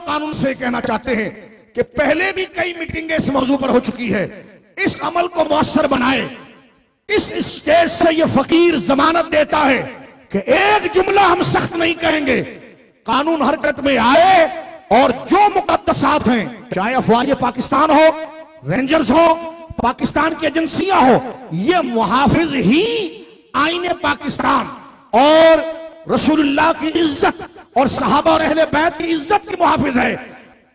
कानून से कहना चाहते हैं कि पहले भी कई मीटिंगें इस मौजू पर हो चुकी है। इस अमल को मौसर बनाए। इस स्टेज से ये फकीर जमानत देता है कि एक जुमला हम सख्त नहीं कहेंगे। कानून हरकत में आए और जो मुकद्दसात हैं, चाहे अफवाज पाकिस्तान हो, रेंजर्स हो, पाकिस्तान की एजेंसियां हो, ये मुहाफिज ही आईने पाकिस्तान और रसूलुल्लाह की इज्जत और सहाबा और अहले बैत की इज्जत की मुहाफिज है।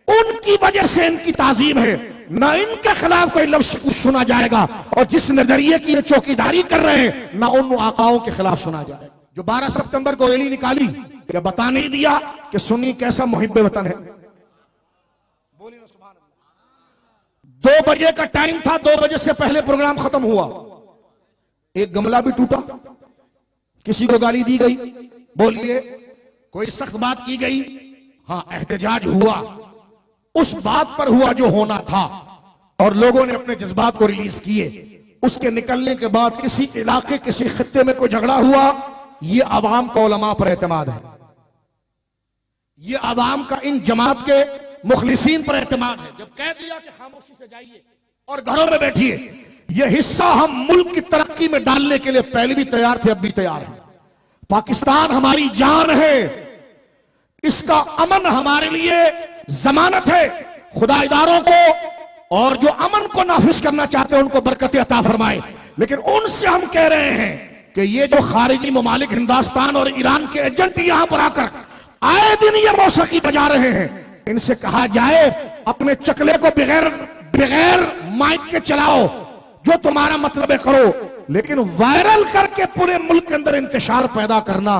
उनकी वजह से इनकी ताजीम है। ना इनके खिलाफ कोई लफ्ज सुना जाएगा और जिस नजरिए की ये चौकीदारी कर रहे हैं ना उन आकाओं के खिलाफ सुना जाएगा। जो 12 सितंबर को रैली निकाली, क्या बता नहीं दिया कि सुन्नी कैसा मुहिब्बे वतन है? बोलिए ना सुभान अल्लाह। 2 बजे का टाइम था, 2 बजे से पहले प्रोग्राम खत्म हुआ। एक गमला भी टूटा, किसी को गाली दी गई, बोलिए कोई सख्त बात की गई, हाँ एहतजाज हुआ, उस बात पर हुआ जो होना था और लोगों ने अपने जज्बात को रिलीज किए। उसके निकलने के बाद किसी इलाके, किसी खित्ते में कोई झगड़ा हुआ, ये अवाम का उलमा पर एतमाद है, ये अवाम का इन जमात के मुखलिसीन पर एतमाद है। जब कह दिया कि खामोशी से जाइए और घरों में बैठिए, यह हिस्सा हम मुल्क की तरक्की में डालने के लिए पहले भी तैयार थे, अब भी तैयार है। पाकिस्तान हमारी जान है, इसका अमन हमारे लिए जमानत है। खुदा इदारों को और जो अमन को नाफिज करना चाहते हैं उनको बरकत अता फरमाए। लेकिन उनसे हम कह रहे हैं कि ये जो खारिजी ममालिक हिंदुस्तान और ईरान के एजेंट यहां पर आकर आए दिन ये मौसीकी बजा रहे हैं, इनसे कहा जाए अपने चकले को बगैर माइक के चलाओ, जो तुम्हारा मतलब है करो, लेकिन वायरल करके पूरे मुल्क के अंदर इंतशार पैदा करना,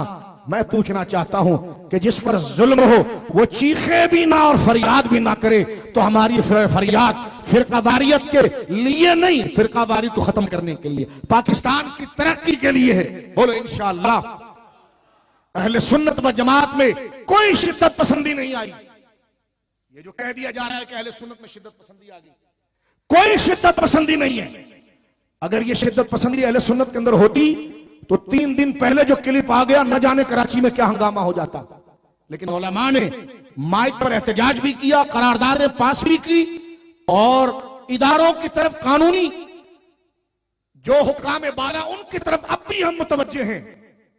मैं पूछना चाहता हूं कि जिस पर जुल्म हो वो चीखे भी ना और फरियाद भी ना करे, तो हमारी फरियाद फिरकावारियत के लिए नहीं, फिरकावारी को खत्म करने के लिए, पाकिस्तान की तरक्की के लिए है। बोलो इंशाअल्लाह। अहले सुन्नत व जमात में कोई शिद्दत पसंदी नहीं आई। ये जो कह दिया जा रहा है कि अहले सुन्नत में शिद्दत पसंदी आ गई, कोई शिद्दत पसंदी नहीं है। अगर ये शिद्दत पसंदी अहले सुन्नत के अंदर होती तो 3 दिन पहले जो क्लिप आ गया, न जाने कराची में क्या हंगामा हो जाता। लेकिन उलमा ने माइक पर एहतजाज भी किया, करारदादें पास भी की और इदारों की तरफ कानूनी जो हुक्काम बाला उनकी तरफ अब भी हम मुतवज्जे हैं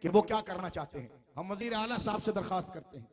कि वो क्या करना चाहते हैं। हम वजीर आला साहब से दरखास्त करते हैं